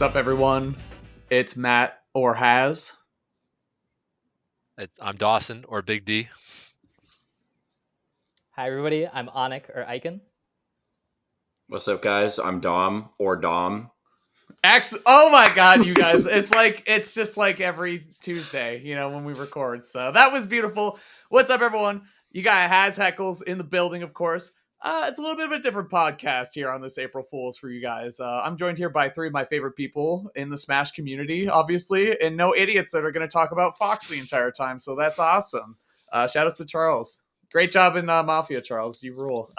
What's up, everyone? It's Matt or Haz. I'm Dawson or Big D. Hi, everybody. I'm Onik or Ikan. What's up, guys? I'm Dom or Dom. Oh my god, you guys. It's just like every Tuesday, when we record. So that was beautiful. What's up, everyone? You got HAZ HECKLES in the building, of course. It's a little bit of a different podcast here on this April Fools for you guys. I'm joined here by three of my favorite people in the Smash community, obviously, and no idiots that are going to talk about Fox the entire time. So that's awesome. Shout outs to Charles. Great job in Mafia, Charles. You rule.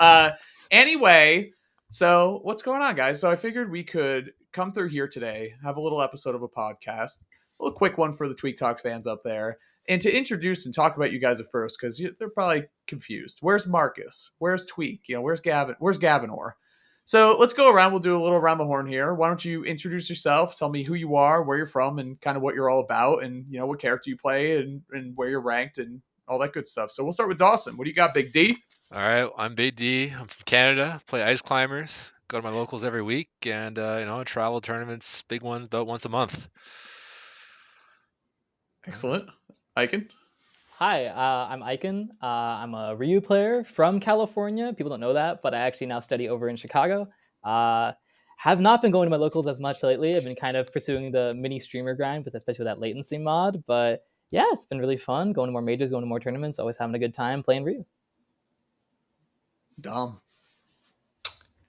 Anyway, so what's going on, guys? So I figured we could come through here today, have a little episode of a podcast, a little quick one for the Tweek Talks fans out there, and to introduce and talk about you guys at first, because they're probably confused. Where's Marcus? Where's Tweek? Where's Gavin? Where's Gavinor? So let's go around. We'll do a little around the horn here. Why don't you introduce yourself? Tell me who you are, where you're from, and kind of what you're all about, and what character you play, and where you're ranked, and all that good stuff. So we'll start with Dawson. What do you got, Big D? All right, I'm Big D. I'm from Canada. Play ice climbers. Go to my locals every week, and travel tournaments, big ones, about once a month. Excellent. Ikan? Hi, I'm Ikan. I'm a Ryu player from California. People don't know that, but I actually now study over in Chicago. Have not been going to my locals as much lately. I've been kind of pursuing the mini streamer grind, especially with that latency mod. But yeah, it's been really fun. Going to more majors, going to more tournaments, always having a good time playing Ryu. Dom.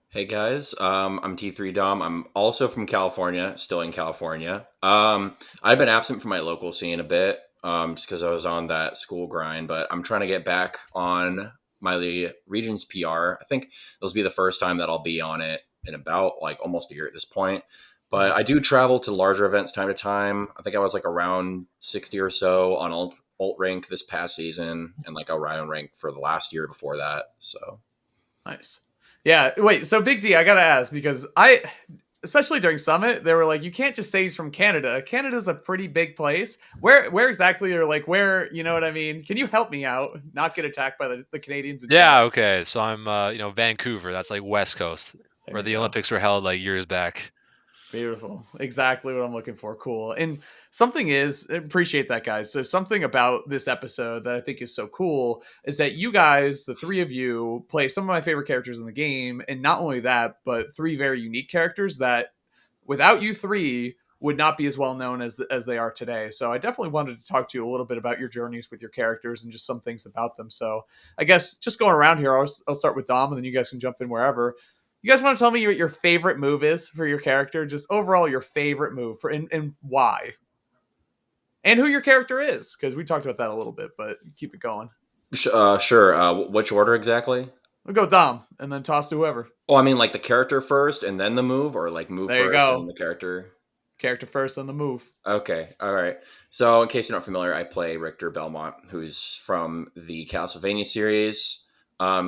Hey guys, I'm T3 Dom. I'm also from California, still in California. I've been absent from my local scene a bit, just because I was on that school grind, but I'm trying to get back on my region's PR. I think this will be the first time that I'll be on it in about almost a year at this point. But I do travel to larger events time to time. I think I was around 60 or so on alt rank this past season, and a round rank for the last year before that. So nice. Yeah, wait, so Big D, I gotta ask, because especially during Summit, they were like, you can't just say he's from Canada. Canada's a pretty big place. Where exactly, or where, you know what I mean? Can you help me out? Not get attacked by the Canadians? Yeah, okay. So I'm, Vancouver. That's West Coast, where the go. Olympics were held years back. Beautiful. Exactly what I'm looking for. Cool. And something is, appreciate that, guys. So something about this episode that I think is so cool is that you guys, the three of you, play some of my favorite characters in the game. And not only that, but three very unique characters that without you three would not be as well known as they are today. So I definitely wanted to talk to you a little bit about your journeys with your characters and just some things about them. So I guess just going around here, I'll start with Dom, and then you guys can jump in wherever. You guys want to tell me what your favorite move is for your character? Just overall, your favorite move and why? And who your character is, because we talked about that a little bit, but keep it going. Sure. Which order exactly? We'll go Dom, and then toss to whoever. Oh, I mean the character first and then the move, or move there first and the character? Character first and the move. Okay, all right. So in case you're not familiar, I play Richter Belmont, who's from the Castlevania series.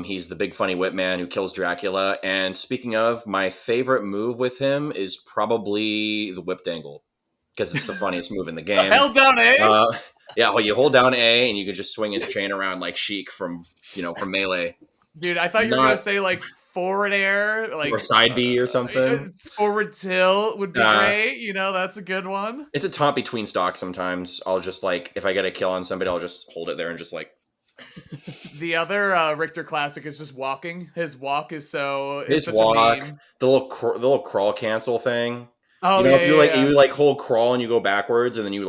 He's the big funny whip man who kills Dracula. And speaking of, my favorite move with him is probably the whip dangle, because it's the funniest move in the game. Held down A? Yeah, well, you hold down A and you can just swing his chain around like Sheik from Melee. Dude, I thought you were going to say forward air, or side B or something. Forward tilt would be great. That's a good one. It's a taunt between stocks sometimes. I'll just if I get a kill on somebody, I'll just hold it there and just The other Richter classic is just walking. His walk is so... His walk, the little crawl cancel thing. Oh, if you hold crawl and you go backwards and then you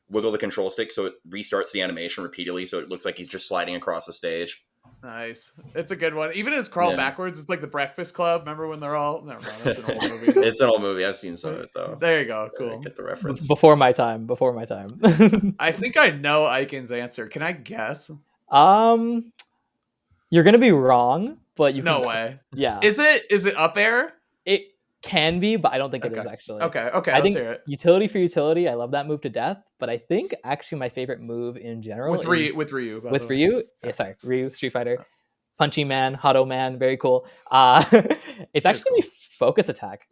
wiggle the control stick so it restarts the animation repeatedly so it looks like he's just sliding across the stage. Nice. It's a good one. Even his crawl backwards, it's like the Breakfast Club. Remember when they're all... Never mind, that's an old movie. It's an old movie. I've seen some of it, though. There you go. Cool. Get the reference. Before my time. I think I know Iken's answer. Can I guess? You're gonna be wrong, but you no way. Yeah. Is it up air? It can be, but I don't think it is actually. Okay. I think hear it. utility for utility. I love that move to death, but I think actually my favorite move in general with Ryu. Ryu, Street Fighter, Punchy Man, Hado Man, very cool. It's actually focus attack,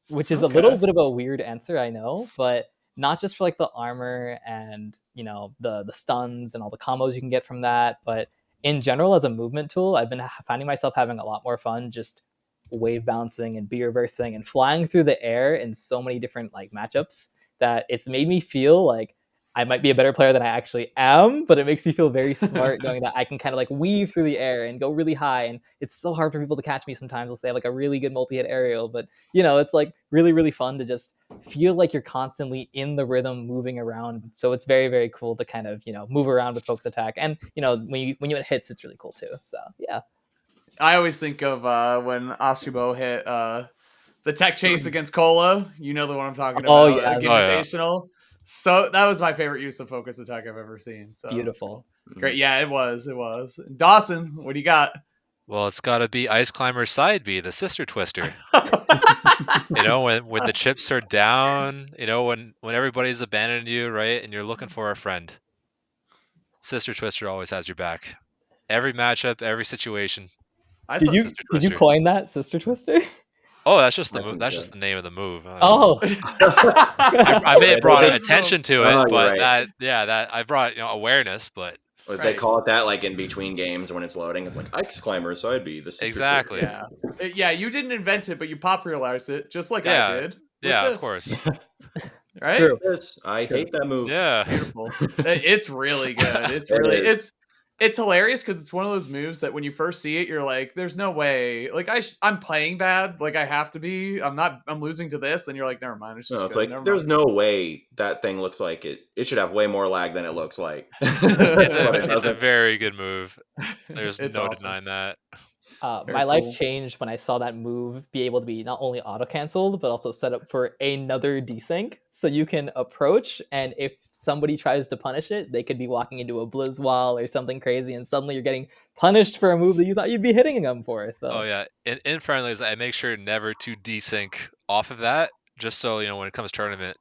which is a little bit of a weird answer, I know, but not just for the armor and the stuns and all the combos you can get from that, but in general as a movement tool, I've been finding myself having a lot more fun just wave bouncing and B reversing and flying through the air in so many different like matchups that it's made me feel like I might be a better player than I actually am, but it makes me feel very smart knowing that I can kind of like weave through the air and go really high. And it's so hard for people to catch me sometimes. Let's say I have like a really good multi-hit aerial, but it's like really, really fun to just feel like you're constantly in the rhythm moving around. So it's very, very cool to kind of, move around with folks attack. And, when you hit hits, it's really cool too. So yeah. I always think of when Ashibo hit the tech chase against Cola. You know the one I'm talking Oh, about. yeah. Invitational. So that was my favorite use of focus attack I've ever seen. So Beautiful. great. Yeah, it was. It was. Dawson, what do you got? Well, it's got to be Ice Climber Side B, the Sister Twister. When the chips are down, when everybody's abandoned you, right, and you're looking for a friend, Sister Twister always has your back. Every matchup, every situation. Did you coin that, Sister Twister? Oh, that's just the I think that's so. just the name of the move. Oh, I may have brought attention to it, you're but right. that I brought awareness, but Or Right. They call it that like in between games when it's loading. It's like Ice Climber Side B. This is exactly. Yeah. Yeah, you didn't invent it, but you popularized it, just like Yeah. I did. With Yeah, this. of course. Right? true. I hate that move. Yeah. Beautiful. It's really good. It's It really is. it's hilarious because it's one of those moves that when you first see it, you're like, "There's no way." Like I'm playing bad. Like I have to be. I'm losing to this. Then you're like, "Never mind. It's just No, it's good. like Never there's mind." no way that thing looks like it. It should have way more lag than it looks like. It's But it a doesn't. very good move. There's It's no awesome. denying that. Very My life cool. changed when I saw that move be able to be not only auto canceled but also set up for another desync, so you can approach, and if somebody tries to punish it, they could be walking into a blizz wall or something crazy, and suddenly you're getting punished for a move that you thought you'd be hitting them for. So Oh yeah, in friendlies, I make sure never to desync off of that, just so when it comes tournament.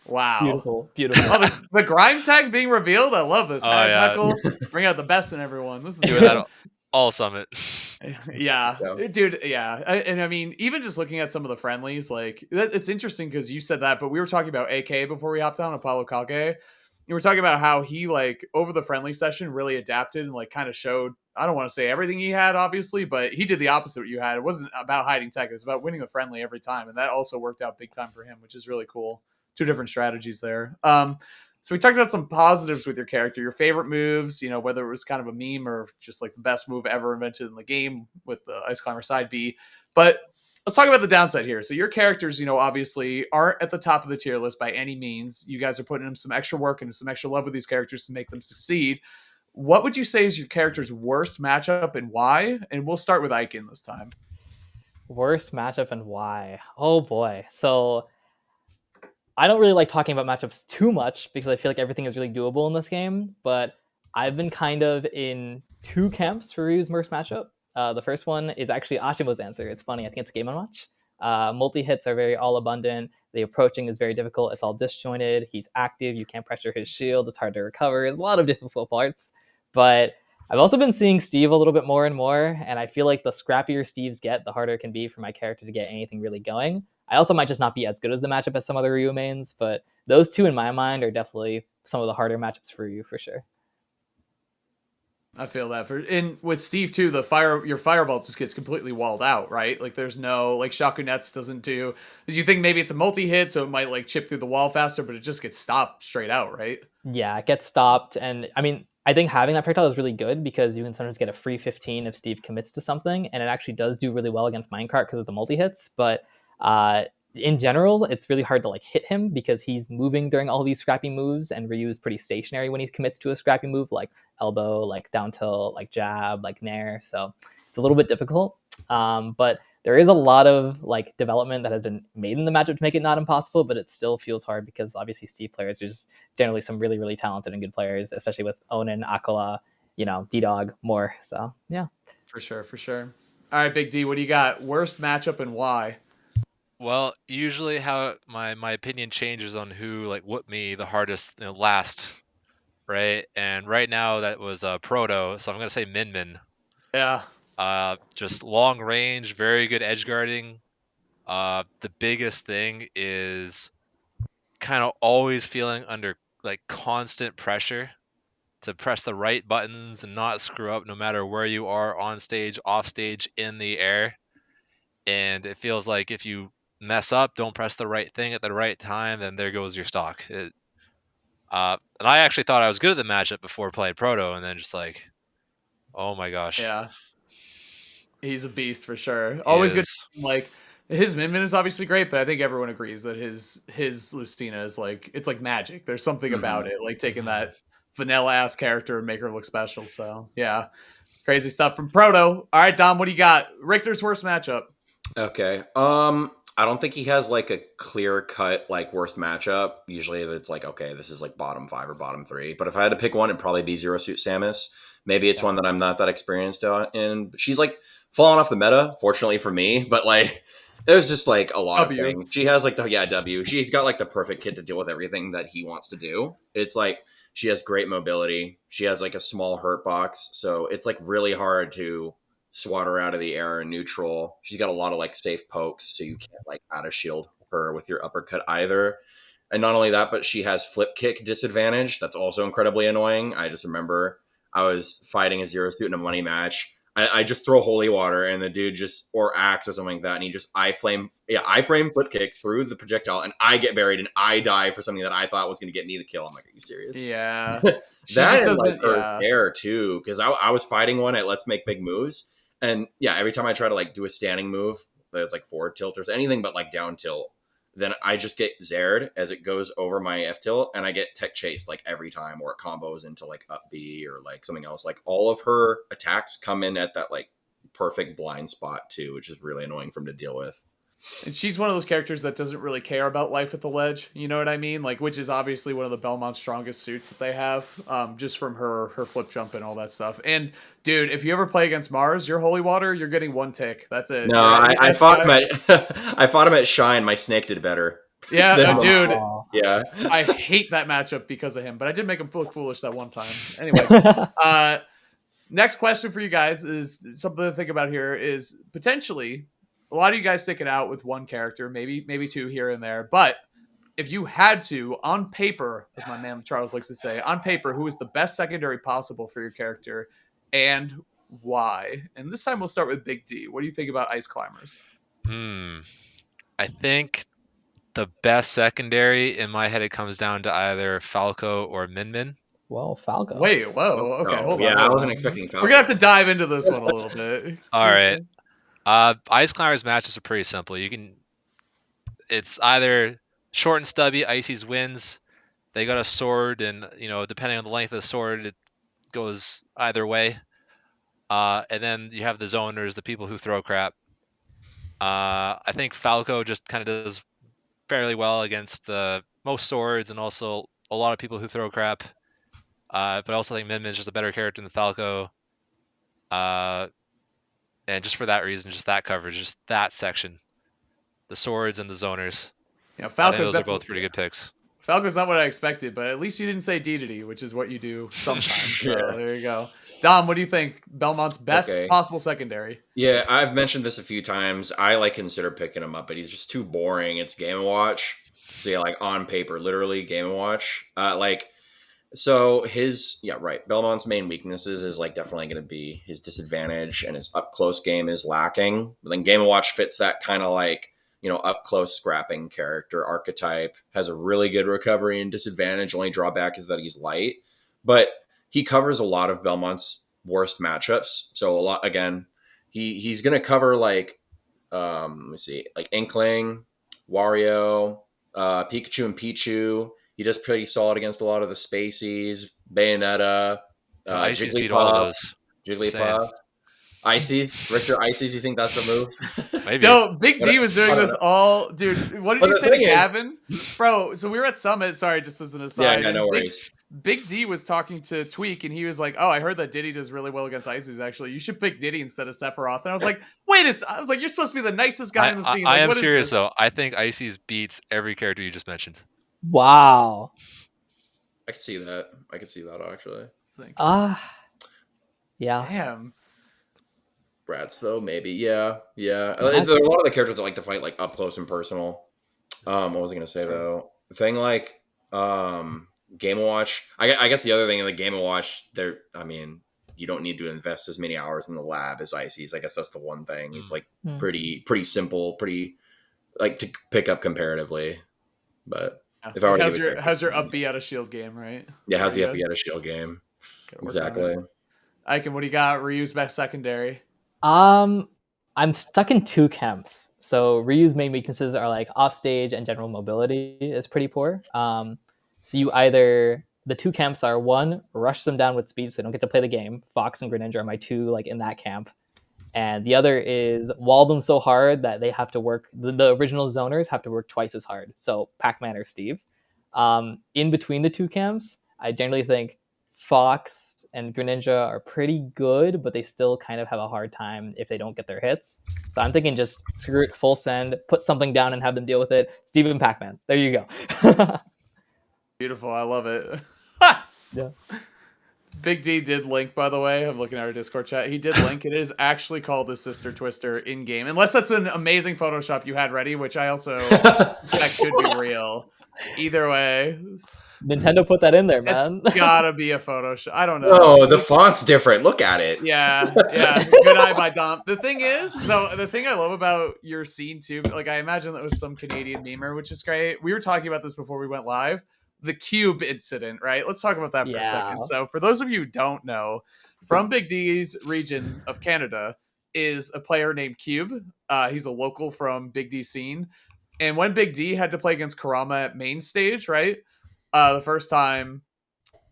Wow. beautiful. Oh, the grime tag being revealed. I love this. Oh, Haz yeah. Heckle, bring out the best in everyone. This is Doing good. that all summit. Yeah, Yeah. dude. Yeah, and I mean, even just looking at some of the friendlies, like it's interesting because you said that, but we were talking about AK before we hopped on Apollo Kage. You were talking about how he like over the friendly session really adapted and like kind of showed. I don't want to say everything he had, obviously, but he did the opposite of what you had. It wasn't about hiding tech; it was about winning the friendly every time, and that also worked out big time for him, which is really cool. Two different strategies there. So we talked about some positives with your character, your favorite moves, whether it was kind of a meme or just like the best move ever invented in the game with the Ice Climber Side B. But let's talk about the downside here. So your characters, obviously aren't at the top of the tier list by any means. You guys are putting in some extra work and some extra love with these characters to make them succeed. What would you say is your character's worst matchup and why? And we'll start with Ikan this time. Worst matchup and why? Oh boy. So I don't really like talking about matchups too much because I feel like everything is really doable in this game, but I've been kind of in two camps for Ryu's worst matchup. The first one is actually Ashimo's answer. It's funny. I think it's Game & Watch. Multi-hits are very all abundant. The approaching is very difficult. It's all disjointed. He's active. You can't pressure his shield. It's hard to recover. There's a lot of difficult parts. But I've also been seeing Steve a little bit more and more, and I feel like the scrappier Steves get, the harder it can be for my character to get anything really going. I also might just not be as good as the matchup as some other Ryu mains, but those two in my mind are definitely some of the harder matchups for Ryu for sure. I feel that and with Steve too, your fireball just gets completely walled out, right? Like there's no like Shakunets doesn't do because you think maybe it's a multi-hit, so it might like chip through the wall faster, but it just gets stopped straight out, right? Yeah, it gets stopped, and I mean I think having that projectile is really good because you can sometimes get a free 15 if Steve commits to something, and it actually does do really well against Minecart because of the multi-hits, but in general, it's really hard to like hit him because he's moving during all these scrappy moves, and Ryu is pretty stationary when he commits to a scrappy move like elbow, like down tilt, like jab, like nair. So it's a little bit difficult. But there is a lot of like development that has been made in the matchup to make it not impossible, but it still feels hard because obviously Steve players are just generally some really, really talented and good players, especially with Onin, Akala, D-Dog more. So yeah. For sure. All right, Big D, what do you got? Worst matchup and why? Well, usually how my opinion changes on who like whooped me the hardest last, right? And right now that was Proto, so I'm gonna say Min Min. Yeah. Just long range, very good edge guarding. The biggest thing is kind of always feeling under like constant pressure to press the right buttons and not screw up no matter where you are on stage, off stage, in the air. And it feels like if you mess up, don't press the right thing at the right time, then there goes your stock. And I actually thought I was good at the matchup before playing Proto, and then just like, oh my gosh. Yeah. He's a beast for sure. He Always good. is. Like his Min Min is obviously great, but I think everyone agrees that his Lucina is like it's like magic. There's something about it, like taking that vanilla ass character and make her look special. So yeah, crazy stuff from Proto. All right, Dom, what do you got? Richter's worst matchup. Okay. I don't think he has like a clear cut like worst matchup. Usually it's like, okay, this is like bottom 5 or bottom 3. But if I had to pick one, it'd probably be Zero Suit Samus. Maybe it's one that I'm not that experienced in. She's like falling off the meta, fortunately for me. But like, there's just like a lot of things. She has like W. She's got like the perfect kit to deal with everything that he wants to do. It's like she has great mobility. She has like a small hurt box, so it's like really hard to swat her out of the air and neutral. She's got a lot of like safe pokes, so you can't like out of shield her with your uppercut either. And not only that, but she has flip kick disadvantage. That's also incredibly annoying. I just remember I was fighting a Zero Suit in a money match. I just throw holy water and the dude just, or axe or something like that, and he just iframe flip kicks through the projectile, and I get buried and I die for something that I thought was going to get me the kill. I'm like, are you serious? Yeah. That is like her there too, because I was fighting one at Let's Make Big Moves. And yeah, every time I try to like do a standing move, there's like forward tilt or anything but like down tilt, then I just get zared as it goes over my F tilt, and I get tech chased like every time, or it combos into like up B or like something else. Like all of her attacks come in at that like perfect blind spot too, which is really annoying for him to deal with. And she's one of those characters that doesn't really care about life at the ledge. You know what I mean? Like, which is obviously one of the Belmont's strongest suits that they have, just from her flip jump and all that stuff. And dude, if you ever play against Mars, your holy water, you're getting 1 tick. That's it. No, I fought him at I fought him at Shine. My snake did better. Yeah, dude. Yeah, I hate that matchup because of him, but I did make him look foolish that one time. Anyway, next question for you guys is something to think about here. Is potentially a lot of you guys stick it out with one character, maybe 2 here and there. But if you had to, on paper, as my man Charles likes to say, on paper, who is the best secondary possible for your character and why? And this time we'll start with Big D. What do you think about Ice Climbers? I think the best secondary, in my head, it comes down to either Falco or Min Min. Well, Falco. Wait, whoa. Okay, hold on. Yeah, I wasn't expecting Falco. We're going to have to dive into this one a little bit. All right. Ice Climbers matches are pretty simple. It's either short and stubby, Icy's wins. They got a sword, and depending on the length of the sword, it goes either way. And then you have the zoners, the people who throw crap. I think Falco just kind of does fairly well against most swords, and also a lot of people who throw crap. But I also think Min Min's just a better character than Falco. And just for that reason, just that coverage, just that section, the swords and the zoners. Yeah, those are both pretty good picks. Falco's not what I expected, but at least you didn't say Dedede, which is what you do sometimes. Yeah. So there you go. Dom, what do you think? Belmont's best possible secondary? Yeah, I've mentioned this a few times. I consider picking him up, but he's just too boring. It's Game & Watch. So yeah, like on paper, literally Game & Watch. Belmont's main weaknesses is like definitely going to be his disadvantage, and his up close game is lacking. But then Game & Watch fits that kind of like, up close scrapping character archetype, has a really good recovery and disadvantage. Only drawback is that he's light, but he covers a lot of Belmont's worst matchups. So a lot, again, he's going to cover like, like Inkling, Wario, Pikachu and Pichu. He does pretty solid against a lot of the Spaceys, Bayonetta, Icy's beat all those. Jigglypuff. Ices, Richter Ices, you think that's the move? Maybe. No, Big D was doing this all, dude. What did you say to Gavin? Bro, so we were at Summit. Sorry, just as an aside. Yeah, no worries. Big D was talking to Tweek, and he was like, "Oh, I heard that Diddy does really well against Ices. Actually, you should pick Diddy instead of Sephiroth." And I was like, "Wait, you're supposed to be the nicest guy in the scene." I am serious though. I think Ices beats every character you just mentioned. Wow. I can see that. Actually. Yeah. Damn. Bratz though, maybe. Yeah. There are a lot of the characters that like to fight like up close and personal. What was I gonna say though? The thing like Game & Watch. I guess the other thing in the Game & Watch, you don't need to invest as many hours in the lab as Icy's. I guess that's the one thing. He's like pretty simple, pretty like to pick up comparatively. But if I were to give it, how's your up B out of shield game, right? yeah, how's the up B out of shield game? Exactly. Ikan, what do you got? Ryu's best secondary. I'm stuck in two camps. So Ryu's main weaknesses are like offstage and general mobility is pretty poor. So you either the two camps are one, rush them down with speed so they don't get to play the game. Fox and Greninja are my two like in that camp. And the other is wall them so hard that they have to work. The original zoners have to work twice as hard. So Pac-Man or Steve. In between the two camps, I generally think Fox and Greninja are pretty good, but they still kind of have a hard time if they don't get their hits. So I'm thinking just screw it, full send, put something down and have them deal with it. Steve and Pac-Man. There you go. Beautiful. I love it. Yeah. Big D did link, by the way. I'm looking at our Discord chat. He did link. It is actually called the Sister Twister in game, unless that's an amazing Photoshop you had ready, which I also suspect could be real. Either way, Nintendo put that in there, man. It's gotta be a Photoshop. I don't know. Oh, the font's different. Look at it. Yeah. Good eye by Dom. The thing I love about your scene too, like I imagine that was some Canadian memer, which is great. We were talking about this before we went live. The cube incident, right? Let's talk about that for a second. So for those of you who don't know, from Big D's region of Canada is a player named Cube. He's a local from Big D scene. And when Big D had to play against Kurama at main stage, right? The first time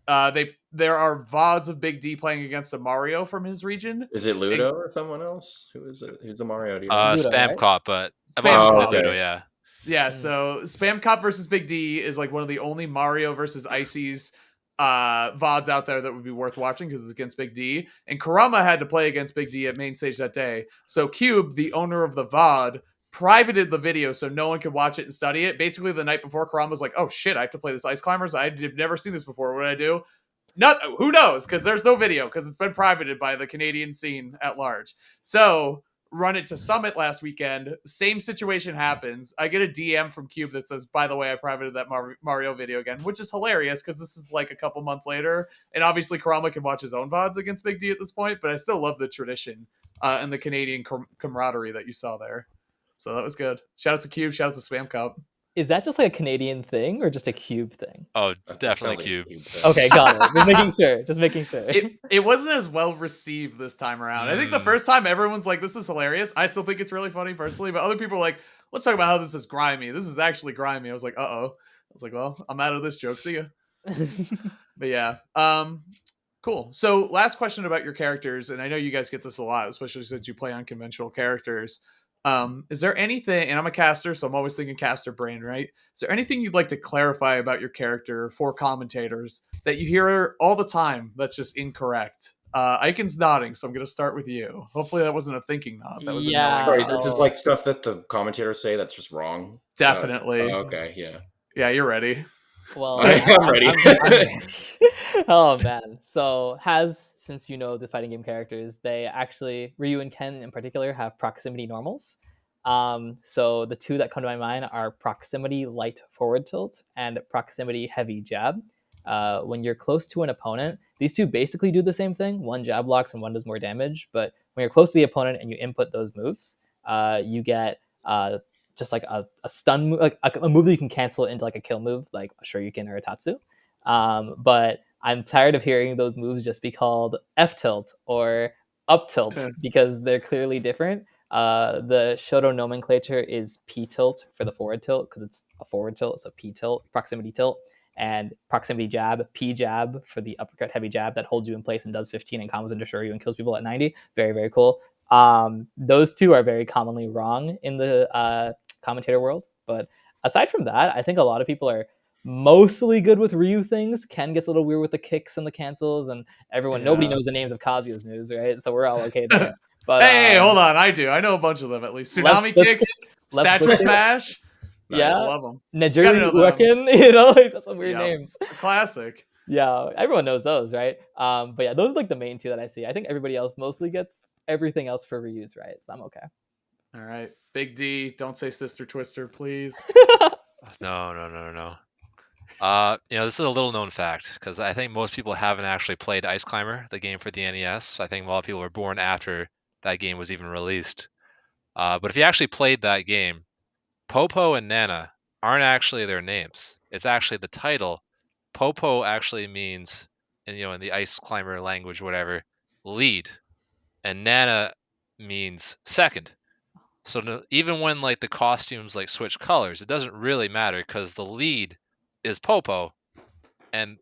there are Vods of Big D playing against a Mario from his region. Is it Ludo or someone else? Who is it? Who's a Mario? Ludo, Spam right? Cop, but I've Spam also Cop. played Ludo, yeah. Yeah, so Spam Cop versus Big D is like one of the only Mario versus Icy's VODs out there that would be worth watching because it's against Big D. And Kurama had to play against Big D at main stage that day. So Cube, the owner of the VOD, privated the video so no one could watch it and study it. Basically, the night before, Kurama was like, oh shit, I have to play this Ice Climbers. I've never seen this before. What do I do? Who knows? Because there's no video because it's been privated by the Canadian scene at large. So run it to Summit last weekend. Same situation happens. I get a DM from Cube that says, by the way, I privated that Mario video again, which is hilarious because this is like a couple months later. And obviously Kurama can watch his own VODs against Big D at this point, but I still love the tradition and the Canadian camaraderie that you saw there. So that was good. Shout out to Cube. Shout out to Spam Cup. Is that just like a Canadian thing or just a Cube thing? Oh, definitely Cube. Okay, got it. Just making sure. It wasn't as well received this time around. I think the first time everyone's like, this is hilarious. I still think it's really funny personally, but other people are like, let's talk about how this is grimy. This is actually grimy. I was like, uh-oh. I was like, well, I'm out of this joke. See ya. But yeah. Cool. So last question about your characters, and I know you guys get this a lot, especially since you play unconventional characters. Is there anything, and I'm a caster, so I'm always thinking caster brain, right? Is there anything you'd like to clarify about your character for commentators that you hear all the time that's just incorrect? Icon's nodding, so I'm going to start with you. Hopefully that wasn't a thinking nod. That was Sorry, this is like stuff that the commentators say that's just wrong. Definitely. Okay, yeah. Yeah, you're ready. Well, I'm ready. Oh man. So since you know the fighting game characters, they actually, Ryu and Ken in particular, have proximity normals. So the two that come to my mind are proximity light forward tilt and proximity heavy jab. When you're close to an opponent, these two basically do the same thing. One jab blocks and one does more damage. But when you're close to the opponent and you input those moves, you get just like a stun move, like a move that you can cancel into like a kill move, like a Shoryuken or a Tatsu. But I'm tired of hearing those moves just be called F tilt or up tilt because they're clearly different. The Shoto nomenclature is P tilt for the forward tilt because it's a forward tilt, so P tilt, proximity tilt, and proximity jab, P jab for the uppercut heavy jab that holds you in place and does 15 and combos into Shoryu and kills people at 90. Very, very cool. Those two are very commonly wrong in the commentator world. But aside from that, I think a lot of people are mostly good with Ryu things. Ken gets a little weird with the kicks and the cancels, and nobody knows the names of Kazuya's moves, right? So we're all okay there. But hey, hold on, I do. I know a bunch of them at least. Tsunami kicks, statue smash. Yeah, I love them. Najiri Uekin, he's got some weird names. Classic. Yeah, everyone knows those, right? But yeah, those are like the main two that I see. I think everybody else mostly gets everything else for Ryu's, right? So I'm okay. All right, Big D, don't say Sister Twister, please. No. This is a little known fact because I think most people haven't actually played Ice Climber, the game for the NES. I think a lot of people were born after that game was even released. But if you actually played that game, Popo and Nana aren't actually their names. It's actually the title. Popo actually means, in the Ice Climber language, whatever, lead, and Nana means second. So even when like the costumes like switch colors, it doesn't really matter because the lead is Popo and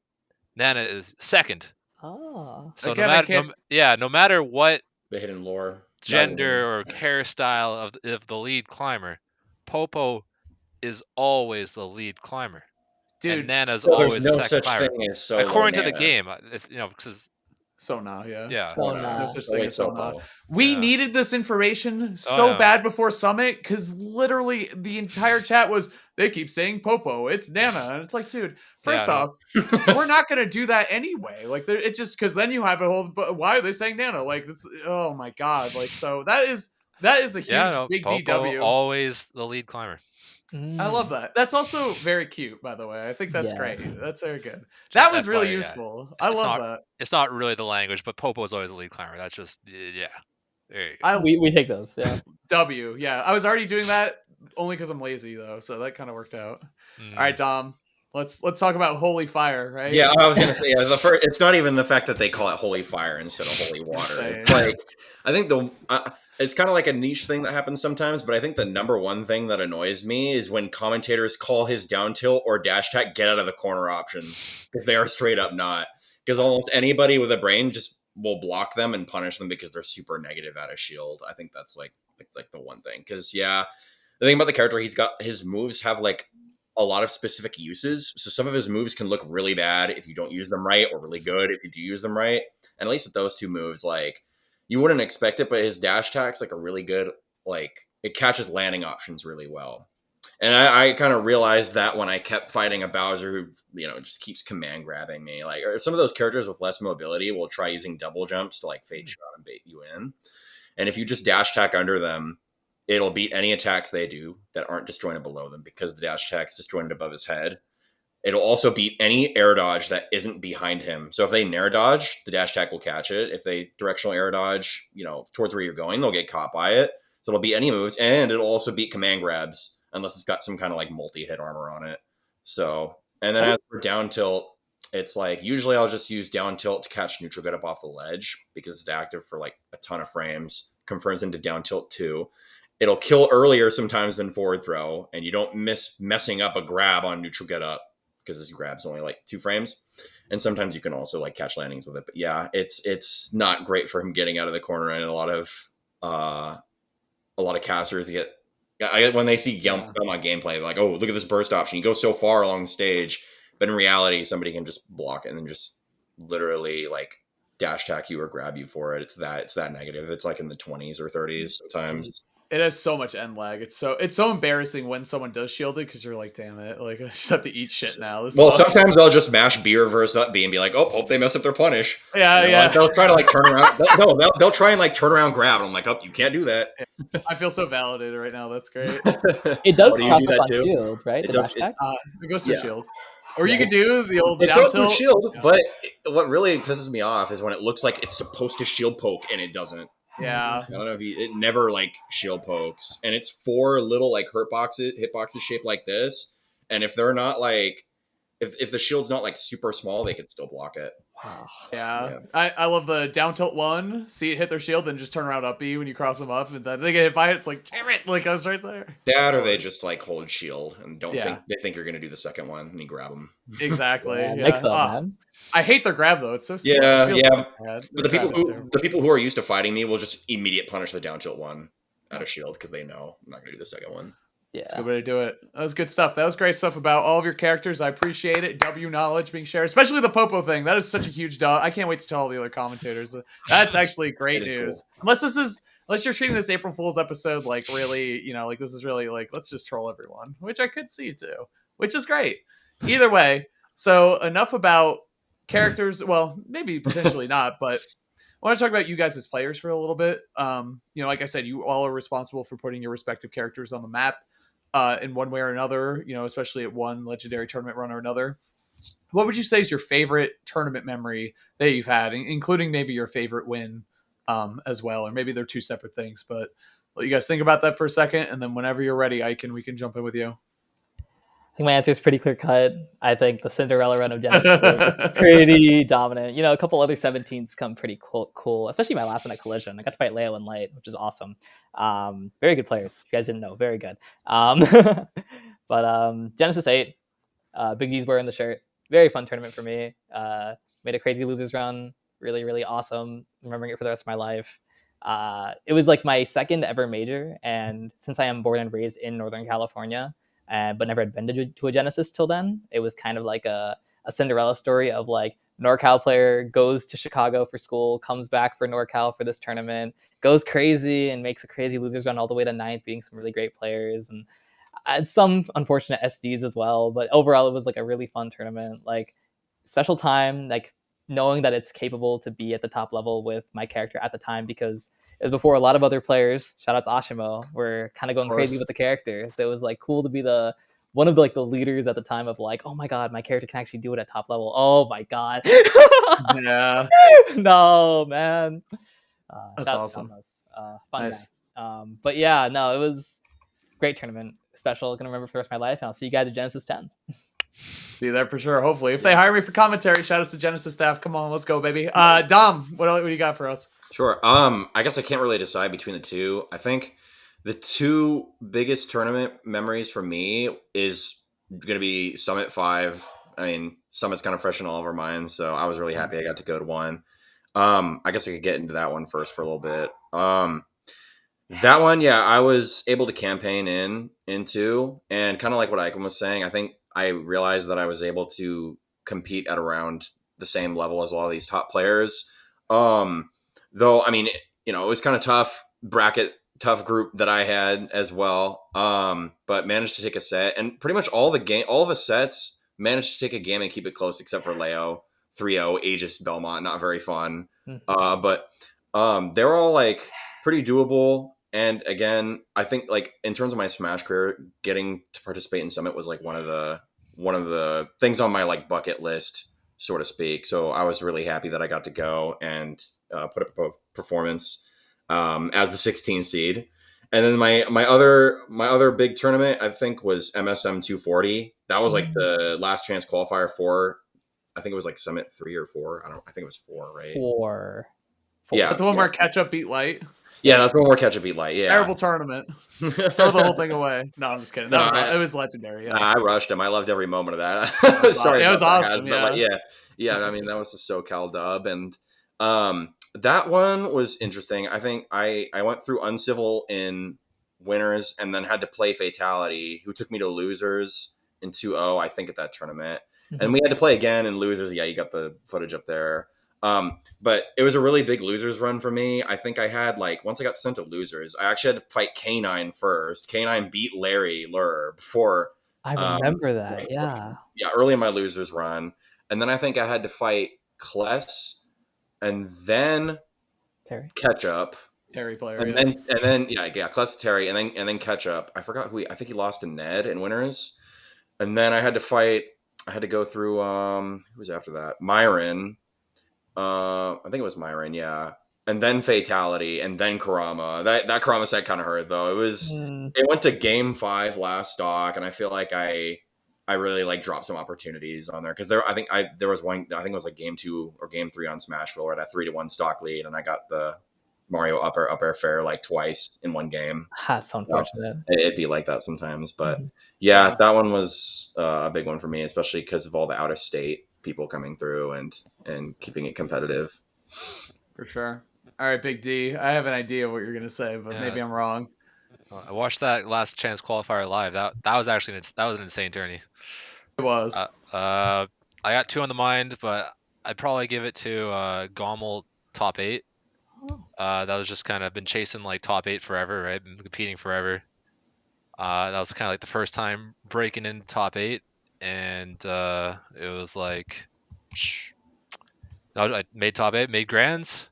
Nana is second. Oh. So Again, I can't. no matter what The hidden lore. gender or hairstyle of the lead climber, Popo is always the lead climber, and Dude, Nana's So always there's the no second such climber. thing as solo According to the Nana. game, because Sona, yeah. yeah, Sona. No such Only thing as Sona. Sopo. We Yeah. needed this information so yeah. bad before Summit because literally the entire chat was, they keep saying Popo, it's Nana. And it's like, dude, first Yeah, off, we're not going to do that anyway. Like, it just, because then you have a whole, but why are they saying Nana? Like, it's, oh my God. Like, so that is a huge, big Popo DW. always the lead climber. I love that. That's also very cute, by the way. I think that's Yeah. great. That's very good. That was really FYI, yeah. useful. It's I love not- that. It's not really the language, but Popo is always the lead climber. That's just yeah. There you go. We take those. Yeah. W. Yeah, I was already doing that only because I'm lazy though, so that kind of worked out. Mm. All right, Dom. Let's talk about Holy Fire, right? Yeah, I was gonna say the first. It's not even the fact that they call it holy fire instead of holy water. Insane. It's like I think it's kind of like a niche thing that happens sometimes, but I think the number one thing that annoys me is when commentators call his down tilt or dash attack get out of the corner options because they are straight up not. Because almost anybody with a brain just will block them and punish them because they're super negative at a shield. I think that's like the one thing. Because yeah, the thing about the character, his moves have like a lot of specific uses. So some of his moves can look really bad if you don't use them right, or really good if you do use them right. And at least with those two moves, like you wouldn't expect it, but his dash attack's like a really good, like it catches landing options really well. And I kind of realized that when I kept fighting a Bowser who, just keeps command grabbing me. Like, or some of those characters with less mobility will try using double jumps to like fade shot and bait you in. And if you just dash attack under them, it'll beat any attacks they do that aren't disjointed below them because the dash attack's disjointed above his head. It'll also beat any air dodge that isn't behind him. So if they nair dodge, the dash attack will catch it. If they directional air dodge, towards where you're going, they'll get caught by it. So it'll beat any moves, and it'll also beat command grabs unless it's got some kind of like multi-hit armor on it. So, and then as for down tilt, it's like usually I'll just use down tilt to catch neutral get up off the ledge because it's active for like a ton of frames, confirms into down tilt 2. It'll kill earlier sometimes than forward throw, and you don't miss messing up a grab on neutral get up because this grab's only like 2 frames. And sometimes you can also like catch landings with it. But yeah, it's not great for him getting out of the corner, and a lot of casters when they see Belmont gameplay, they're like, oh, look at this burst option. You go so far along the stage, but in reality, somebody can just block it and then just literally like dash attack you or grab you for it. It's that negative. It's like in the 20s or 30s sometimes. It has so much end lag. It's so embarrassing when someone does shield it because you're like, damn it, like I just have to eat shit now. Well, sometimes they'll just mash B reverse up B and be like, oh, hope they mess up their punish. Yeah. Like, they'll try to like turn around. They'll try and like turn around grab. And I'm like, oh, you can't do that. I feel so validated right now. That's great. It does Oh, cross do up that on too? shield, right? It The does- dash attack? It goes through Yeah. shield. Or you could do the old It down goes through tilt. shield, Yeah. but what really pisses me off is when it looks like it's supposed to shield poke and it doesn't. Yeah. I don't know if it never like shield pokes, and it's 4 little like hitboxes shaped like this. And if they're not like, if the shield's not like super small, they can still block it. Yeah. I love the down tilt 1. See it hit their shield, then just turn around up B when you cross them up, and then they get hit by it. It's like, damn it! Like I was right there. That or they just like hold shield and don't Yeah. think you're gonna do the second one and you grab them. Exactly. Yeah, Yeah. mix up, Ah, man. I hate their grab though. It's so slow. Yeah, It feels yeah. so bad. But the grab is people terrible. who are used to fighting me will just immediate punish the down tilt 1 out of shield because they know I'm not gonna do the second one. It's a Yeah. good way to do it. That was good stuff. That was great stuff about all of your characters. I appreciate it. W knowledge being shared, especially the Popo thing. That is such a huge dog. I can't wait to tell all the other commentators. That's actually great It is news. cool. Unless you're treating this April Fool's episode like really, like this is really like let's just troll everyone, which I could see too, which is great. Either way, so enough about characters. Well, maybe potentially not, but I want to talk about you guys as players for a little bit. Like I said, you all are responsible for putting your respective characters on the map. in one way or another, especially at one legendary tournament run or another. What would you say is your favorite tournament memory that you've had, including maybe your favorite win as well? Or maybe they're two separate things, but let you guys think about that for a second. And then whenever you're ready, we can jump in with you. I think my answer is pretty clear cut. I think the Cinderella run of Genesis was pretty dominant. A couple other 17s come pretty cool, especially my last one at Collision. I got to fight Leo and Light, which is awesome. Very good players. If you guys didn't know, very good. But Genesis 8, Big D's wearing the shirt. Very fun tournament for me. Made a crazy losers run. Really, really awesome. Remembering it for the rest of my life. It was like my second ever major. And since I am born and raised in Northern California, but never had been to a Genesis till then, it was kind of like a Cinderella story of like NorCal player goes to Chicago for school, comes back for NorCal for this tournament, goes crazy and makes a crazy losers run all the way to 9th, beating some really great players. And I had some unfortunate SDs as well, but overall it was like a really fun tournament. Like special time, like knowing that it's capable to be at the top level with my character at the time, because it was before a lot of other players, shout out to Ashimo, were kind of going crazy with the character. So it was like cool to be one of the leaders at the time of like, oh my god, my character can actually do it at top level. Oh my god. Yeah. No, man. That's awesome. Fun Nice. guy. But yeah, no, it was great tournament. Special. Gonna remember for the rest of my life. And I'll see you guys at Genesis 10. See you there for sure. Hopefully, if they hire me for commentary, shout out to Genesis staff. Come on, let's go, baby. Dom, what do you got for us? Sure. I guess I can't really decide between the two. I think the two biggest tournament memories for me is going to be Summit 5. I mean, Summit's kind of fresh in all of our minds, so I was really happy I got to go to one. I guess I could get into that one first for a little bit. That one, yeah, I was able to campaign into, and kind of like what Ikan was saying, I think I realized that I was able to compete at around the same level as a lot of these top players. Though, I mean, it was kind of tough tough group that I had as well. But managed to take a set, and pretty much all the sets managed to take a game and keep it close, except for Leo 3-0 Aegis Belmont, not very fun. But they're all like pretty doable. And again, I think like in terms of my Smash career, getting to participate in Summit was like one of the things on my like bucket list, so to speak. So I was really happy that I got to go and put up a performance as the 16 seed. And then my other big tournament, I think, was MSM 240. That was like the last chance qualifier for, I think it was like Summit 3 or 4. I think it was 4, right? 4. Yeah, the one where catch up beat Light. Yeah, that's the one where catch up beat Light. Yeah, terrible tournament. Throw the whole thing away. No, I'm just kidding. It was legendary. Yeah. I rushed him. I loved every moment of that. Sorry, it was awesome. But like, yeah. I mean, that was the SoCal dub, and that one was interesting. I think I went through Uncivil in winners, and then had to play Fatality, who took me to losers in 2-0, I think, at that tournament. And we had to play again in losers. Yeah, you got the footage up there. But it was a really big losers run for me. I think I had once I got sent to losers, I actually had to fight K9 first. K9 beat Larry Lur before. I remember that. Yeah, early in my losers run. And then I think I had to fight Kless and then Terry. Ketchup. Terry player. And then Kless, Terry, and then Ketchup. I forgot I think he lost to Ned in winners. And then I had to go through who was after that? Myron. I think it was Myron, yeah. And then Fatality, and then Kurama. That Kurama set kind of hurt though. It went to game 5 last stock, and I feel like I really dropped some opportunities on there, because there was one, I think it was like game 2 or game 3 on Smashville, where I had a 3-1 stock lead, and I got the Mario up air fair twice in one game. That's unfortunate. It'd be like that sometimes, but yeah, that one was a big one for me, especially because of all the out of state people coming through and keeping it competitive. For sure. All right, Big D. I have an idea of what you're gonna say, but maybe I'm wrong. I watched that last chance qualifier live. That was actually an insane tourney. It was. I got 2 on the mind, but I'd probably give it to Gommel top 8. That was just kind of been chasing top 8 forever, right? Been competing forever. That was kind of the first time breaking into top 8, and it was I made top 8, made grands.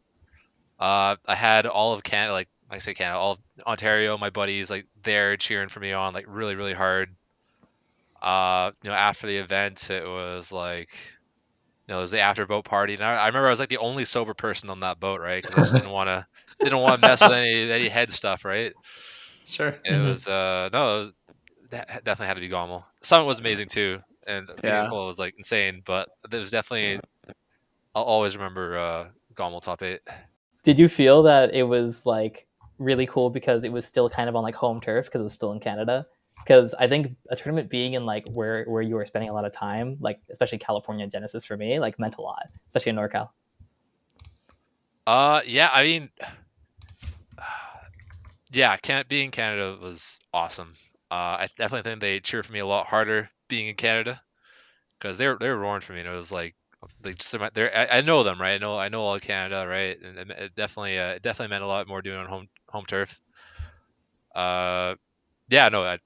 I had all of Canada, like I say, Canada, all Ontario, my buddies like there cheering for me on like really, really hard. After the event, it was like, it was the after boat party, and I remember I was like the only sober person on that boat, right? Because I just didn't want to mess with any head stuff, right? Sure. It was no, that definitely had to be Gommel. Summit was amazing too, and being in Yeah. Cole was like insane, but there was definitely, I'll always remember Gommel top 8. Did you feel that it was like really cool because it was still kind of on like home turf because it was still in Canada? Because I think a tournament being in like where you were spending a lot of time, like especially California Genesis for me, like meant a lot, especially in NorCal. Yeah, I mean, yeah, being in Canada was awesome. I definitely think they cheered for me a lot harder being in Canada because they were roaring for me, and it was like just I know them, right? I know all of Canada, right? And it definitely meant a lot more doing it on home turf. Yeah, no,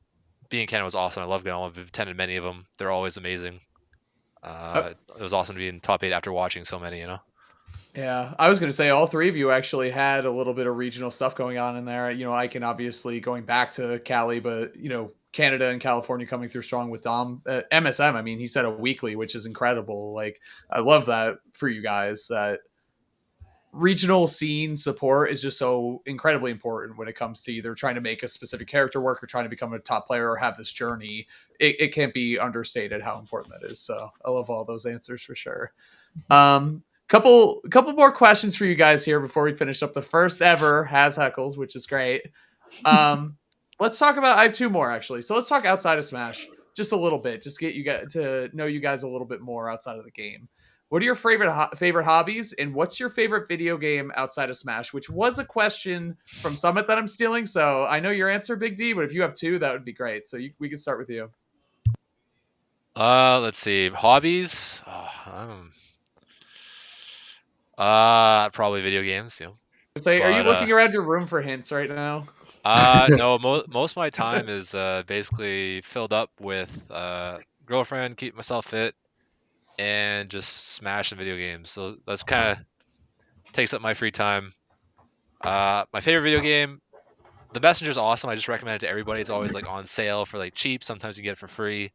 being in Canada was awesome. I love going. I've attended many of them. They're always amazing. It was awesome to be in top 8 after watching so many. Yeah, I was going to say all three of you actually had a little bit of regional stuff going on in there. Ikan obviously going back to Cali, but Canada and California coming through strong with Dom. MSM, I mean, he said a weekly, which is incredible. Like, I love that for you guys. That regional scene support is just so incredibly important when it comes to either trying to make a specific character work or trying to become a top player or have this journey. It can't be understated how important that is. So I love all those answers for sure. Couple more questions for you guys here before we finish up the first ever Haz Heckles, which is great. Let's talk about. I have two more actually. So let's talk outside of Smash just a little bit, just get you guys to know you guys a little bit more outside of the game. What are your favorite hobbies, and what's your favorite video game outside of Smash? Which was a question from Summit that I'm stealing. So I know your answer, Big D, but if you have two, that would be great. So we can start with you. Let's see, hobbies. Probably video games. Say, are you But looking around your room for hints right now? no, most of my time is basically filled up with girlfriend, keep myself fit, and just smashing video games. So that's kind of takes up my free time. My favorite video game, The Messenger's awesome. I just recommend it to everybody. It's always like on sale for like cheap. Sometimes you get it for free.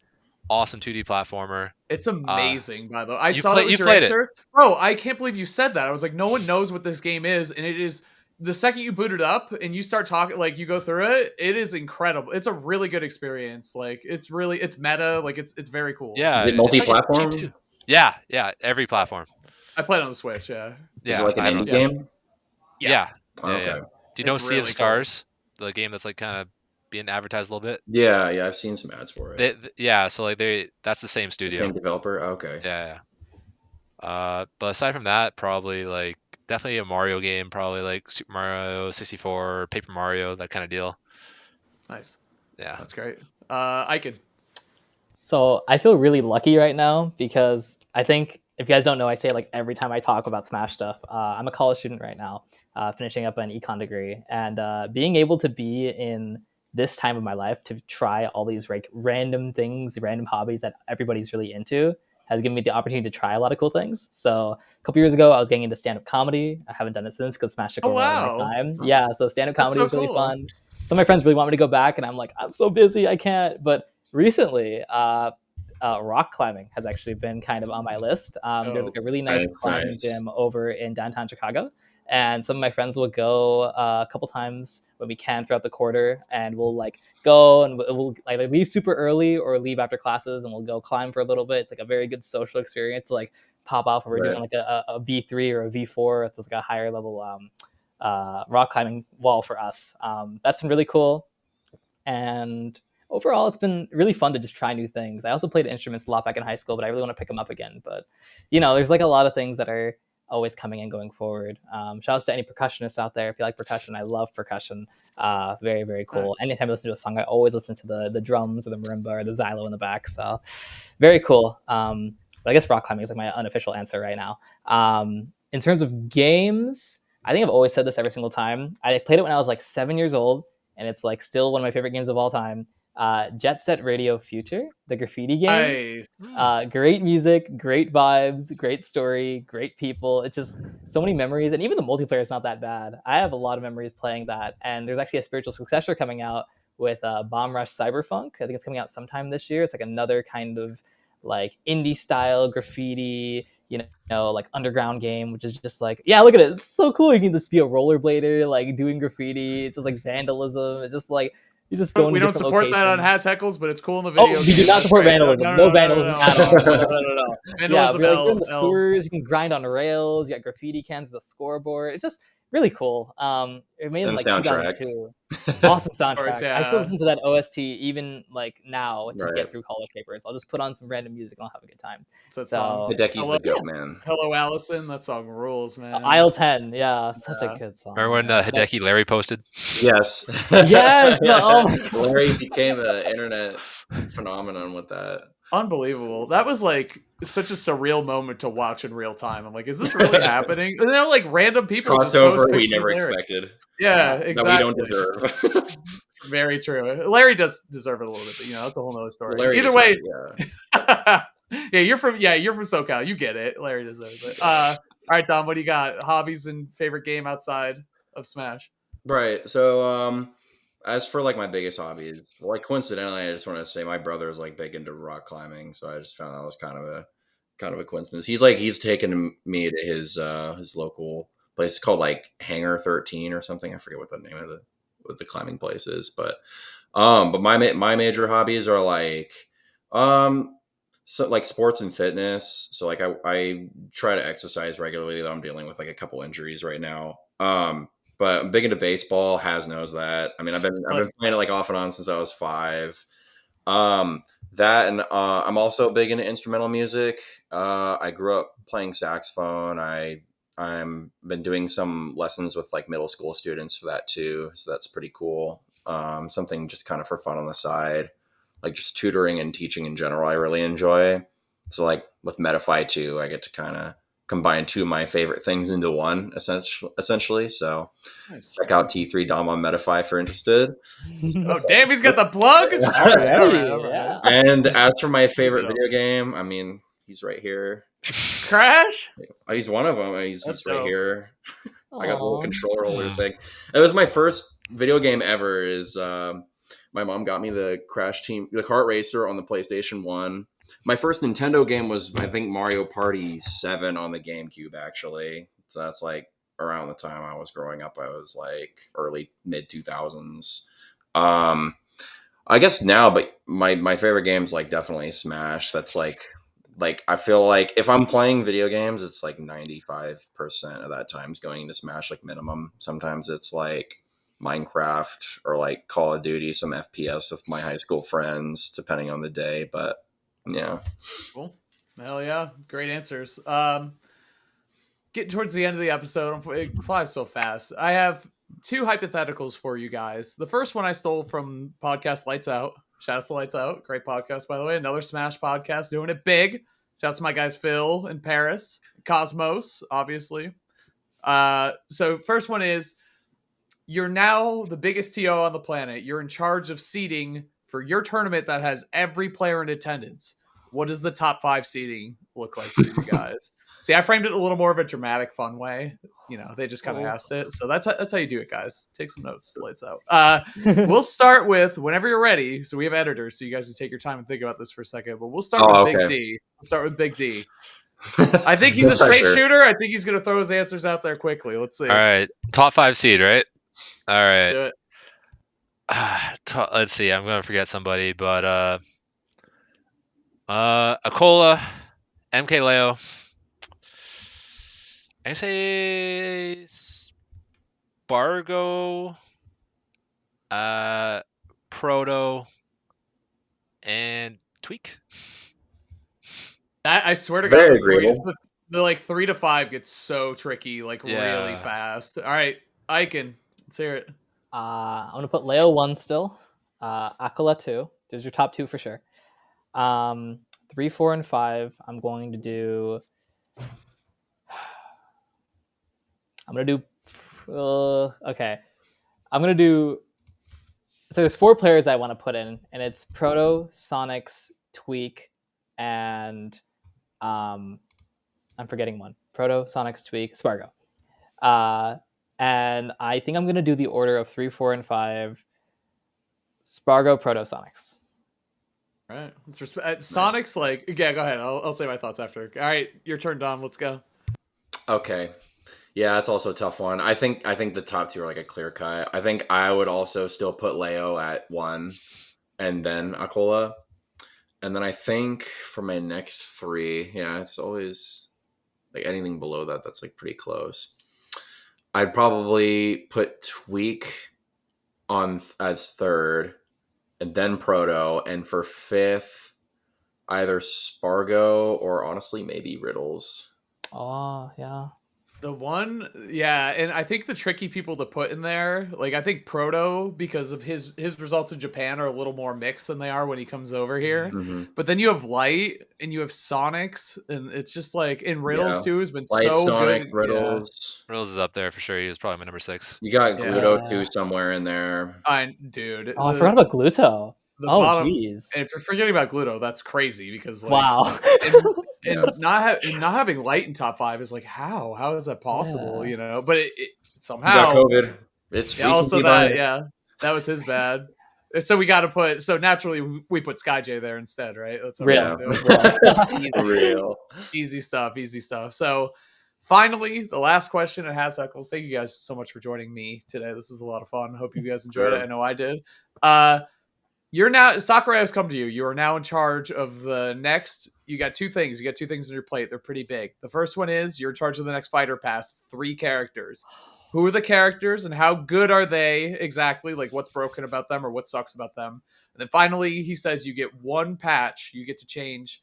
Awesome 2D platformer. It's amazing, by the way. I You saw that play was you your played it. answer. Bro, I can't believe you said that. I was like, no one knows what this game is, and it is the second you boot it up and you start talking, like you go through it, it is incredible. It's a really good experience. Like it's meta. Like it's very cool. Yeah, Is it it's cheap multi-platform? too. Yeah, every platform. I played on the Switch. Yeah. Is Yeah, it like an I don't indie know. game? Yeah. Okay. Do you know It's Sea of really Stars? The game that's like kind of being advertised a little bit. Yeah, I've seen some ads for it. So like that's the same The studio. same developer. Okay. Yeah. But aside from that, probably like definitely a Mario game, probably like Super Mario 64, or Paper Mario, that kind of deal. Nice. Yeah. That's great. Ikan. So I feel really lucky right now because I think if you guys don't know, I say it like every time I talk about Smash stuff. I'm a college student right now, finishing up an econ degree, and being able to be in this time of my life to try all these like random things, random hobbies that everybody's really into has given me the opportunity to try a lot of cool things. So a couple years ago, I was getting into stand-up comedy. I haven't done it since because Smash took Oh, over a lot of wow. my time. Yeah, so stand-up That's comedy so was really cool. fun. Some of my friends really want me to go back, and I'm like, I'm so busy, I can't. But recently, rock climbing has actually been kind of on my list. There's like a really nice climbing Nice. gym over in downtown Chicago, and some of my friends will go a couple times when we can throughout the quarter, and we'll like go and we'll like leave super early or leave after classes, and we'll go climb for a little bit. It's like a very good social experience to like pop off. If we're doing like a V3 or a V4, it's just like a higher level rock climbing wall for us. That's been really cool, and overall, it's been really fun to just try new things. I also played instruments a lot back in high school, but I really want to pick them up again. But, there's like a lot of things that are always coming and going forward. Shout outs to any percussionists out there. If you like percussion, I love percussion. Very, very cool. Nice. Anytime I listen to a song, I always listen to the drums or the marimba or the xylo in the back. So very cool. But I guess rock climbing is like my unofficial answer right now. In terms of games, I think I've always said this every single time. I played it when I was like 7 years old, and it's like still one of my favorite games of all time. Jet Set Radio Future, the graffiti game. Nice. Great music, great vibes, great story, great people. It's just so many memories, and even the multiplayer is not that bad. I have a lot of memories playing that, and there's actually a spiritual successor coming out with Bomb Rush Cyberpunk. I think it's coming out sometime this year. It's like another kind of like indie style graffiti, like underground game, which is just like, yeah, look at it. It's so cool. You can just be a rollerblader, like doing graffiti. It's just like vandalism. It's just like you just go. We don't support that on locations. Haz Heckles, but it's cool in the video. Oh, we do not support vandalism. No vandalism at all. No. Vandalism, Yeah, you're in the L. sewers. You can grind on rails. You got graffiti cans, the scoreboard. It's just really cool. It made it in And like soundtrack. 2002. Awesome soundtrack. course, yeah. I still listen to that OST even like now to Right. get through college papers. I'll just put on some random music and I'll have a good time. It's that So- song. Hideki's the Hello- goat, man. Hello, Allison. That song rules, man. Aisle 10, yeah, such Yeah. a good song. Remember when Hideki Larry posted? Yes. Yes! Oh my God. Larry became an internet phenomenon with that. Unbelievable. That was like such a surreal moment to watch in real time. I'm like, is this really happening? And then like random people just post Crossover we pictures never of Larry. expected. Yeah, That exactly. we don't deserve. Very true. Larry does deserve it a little bit, but that's a whole nother story. Larry Either deserved way, it, yeah. you're from SoCal. You get it. Larry deserves it. All right, Dom, what do you got? Hobbies and favorite game outside of Smash? Right. So, as for like my biggest hobbies, like coincidentally, I just want to say my brother is like big into rock climbing, so I just found that was kind of a coincidence. He's taken me to his local place called like Hangar 13 or something. I forget what the name of the climbing place is, but my major hobbies are like so like sports and fitness. So like I try to exercise regularly, though I'm dealing with like a couple injuries right now. But I'm big into baseball. Haz knows that. I mean, I've been playing it like off and on since I was 5. That and I'm also big into instrumental music. I grew up playing saxophone. I'm been doing some lessons with like middle school students for that too. So that's pretty cool. Something just kind of for fun on the side, like just tutoring and teaching in general. I really enjoy. So like with Metafy too, I get to kind of combine 2 of my favorite things into one, essentially. So Nice. check out T3 Dom on Metafy if you're interested. Oh, damn, he's got the plug. All right. Yeah. And as for my favorite video game, I mean, he's right here. Crash. He's one of them. He's That's right dope. here. I got the little Aw. controller holder thing. It was my first video game ever. My mom got me the kart racer on the PlayStation 1. My first Nintendo game was, I think, Mario Party 7 on the GameCube, actually. So that's like around the time I was growing up. I was like mid 2000s. I guess now, but my favorite game's like definitely Smash. That's like I feel like if I'm playing video games, it's like 95% of that time's going into Smash, like minimum. Sometimes it's like Minecraft or like Call of Duty, some FPS with my high school friends, depending on the day. But yeah. Cool. Hell yeah. Great answers. Getting towards the end of the episode, it flies so fast. I have 2 hypotheticals for you guys. The first one I stole from podcast Lights Out. Shout out to Lights Out. Great podcast, by the way. Another Smash podcast doing it big. Shout out to my guys Phil in Paris. Cosmos, obviously. So first one is, you're now the biggest TO on the planet. You're in charge of seating for your tournament that has every player in attendance. What does the top 5 seating look like for you guys? See, I framed it a little more of a dramatic, fun way. They just kind of asked it. So that's how you do it, guys. Take some notes. Lights out. We'll start with whenever you're ready. So we have editors, so you guys can take your time and think about this for a second. But we'll start with Big D. We'll start with Big D. I think he's a straight shooter. I think he's going to throw his answers out there quickly. Let's see. All right, top 5 seed, right? All right. Do it. Let's see. I'm gonna forget somebody, but Akola, MK Leo. I say Spargo, Proto, and Tweek. That I swear to God, Very agreeable. the like 3 to 5 gets so tricky, like really Yeah. fast. All right, Ikan, let's hear it. I'm gonna put Leo 1 still. Akala 2. Those are your top 2 for sure. 3, 4, and 5. I'm going to do. Okay. I'm gonna do So there's 4 players I want to put in, and it's Proto, Sonics, Tweek, and I'm forgetting one. Proto, Sonics, Tweek, Spargo. And I think I'm going to do the order of 3, 4, and 5. Spargo, Proto, Sonics. All right. Sonic's like, yeah, go ahead. I'll say my thoughts after. All right, your turn, Dom. Let's go. Okay. Yeah, that's also a tough one. I think the top 2 are like a clear cut. I think I would also still put Leo at 1 and then Akola. And then I think for my next 3, yeah, it's always like anything below that that's like pretty close. I'd probably put Tweek on as 3rd and then Proto, and for 5th either Spargo or honestly maybe Riddles. Oh, yeah. The one, yeah, and I think the tricky people to put in there, like I think Proto, because of his results in Japan are a little more mixed than they are when he comes over here. Mm-hmm. But then you have Light and you have Sonics, and it's just like in Riddles too has been Light, so Sonic, good. Riddles. Yeah. Riddles is up there for sure. He was probably my number 6. You got Gluto too somewhere in there. Dude. Oh, I forgot about Gluto. Oh, jeez. And if you're forgetting about Gluto, that's crazy because like, wow. and not having Light in top 5 is like how is that possible? Yeah. You know, but it somehow You got COVID. It's also that that was his bad. So we got to put naturally we put Sky J there instead, right? That's Real. Real. Easy stuff. So finally, the last question at HAZ HECKLES. Thank you guys so much for joining me today. This is a lot of fun. Hope you guys enjoyed it. I know I did. You're now Sakurai has come to you. You are now in charge of the next. You got 2 things. You got 2 things on your plate. They're pretty big. The first one is you're in charge of the next fighter pass. 3 characters. Who are the characters and how good are they exactly? Like what's broken about them or what sucks about them? And then finally, he says you get 1 patch. You get to change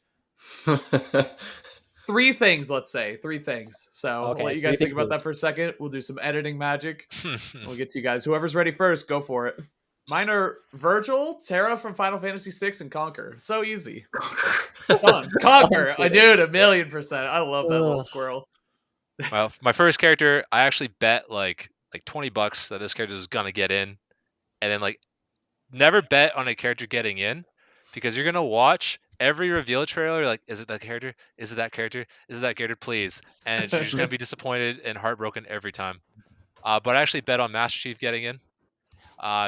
3 things. Let's say 3 things. So Okay, I'll let you guys think about that for a second. We'll do some editing magic. We'll get to you guys. Whoever's ready first, go for it. Mine are Virgil, Terra from Final Fantasy VI, and Conquer. It's so easy. Fun. Conquer. I do it 1,000,000%. I love that little squirrel. Well, my first character, I actually bet like $20 that this character is gonna get in, and then like never bet on a character getting in because you're gonna watch every reveal trailer. Like, is it that character? Is it that character? Is it that character? Please, and you're just gonna be disappointed and heartbroken every time. But I actually bet on Master Chief getting in.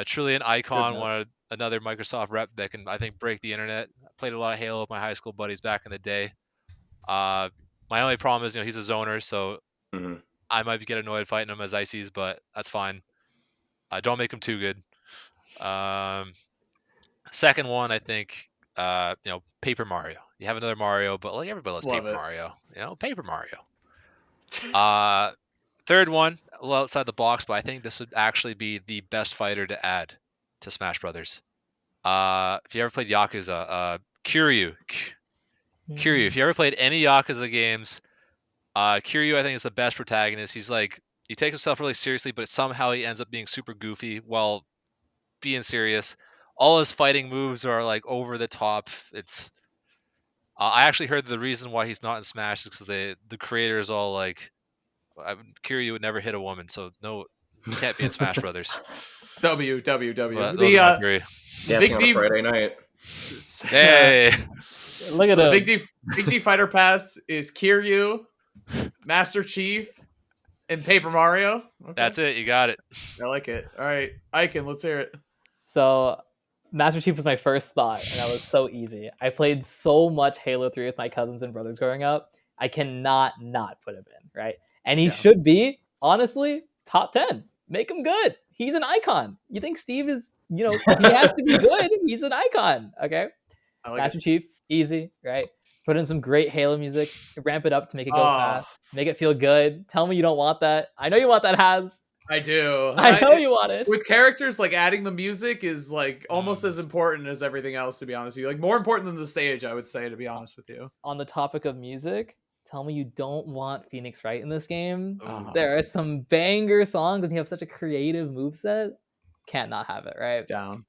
Truly an icon, another Microsoft rep that can, I think, break the internet. I played a lot of Halo with my high school buddies back in the day. My only problem is, he's a zoner, so I might get annoyed fighting him as ICs, but that's fine. Don't make him too good. Second one, I think, Paper Mario. You have another Mario, but like everybody loves Paper Mario. Paper Mario. Third one, a little outside the box, but I think this would actually be the best fighter to add to Smash Brothers. If you ever played Yakuza, Kiryu. Kiryu. If you ever played any Yakuza games, Kiryu I think is the best protagonist. He's like, he takes himself really seriously, but somehow he ends up being super goofy while being serious. All his fighting moves are like over the top. It's I actually heard the reason why he's not in Smash is because the creators all like, Kiryu would never hit a woman, so no, he can't be in Smash Brothers. W. But The Big D Friday night. Hey, look at Big D Fighter Pass is Kiryu, Master Chief, and Paper Mario. Okay. That's it. You got it. I like it. All right, Ikan, let's hear it. So Master Chief was my first thought, and that was so easy. I played so much Halo 3 with my cousins and brothers growing up. I cannot not put him in, right? And he should be, honestly, top 10. Make him good. He's an icon. You think Steve is, he has to be good. He's an icon, okay? Master Chief, easy, right? Put in some great Halo music, ramp it up to make it go fast, make it feel good. Tell me you don't want that. I know you want that, Haz. I do. I know you want it. With characters, like adding the music is like almost as important as everything else, to be honest with you. Like more important than the stage, I would say, to be honest with you. On the topic of music, tell me you don't want Phoenix Wright in this game. There are some banger songs and you have such a creative moveset. Can't not have it, right? Down.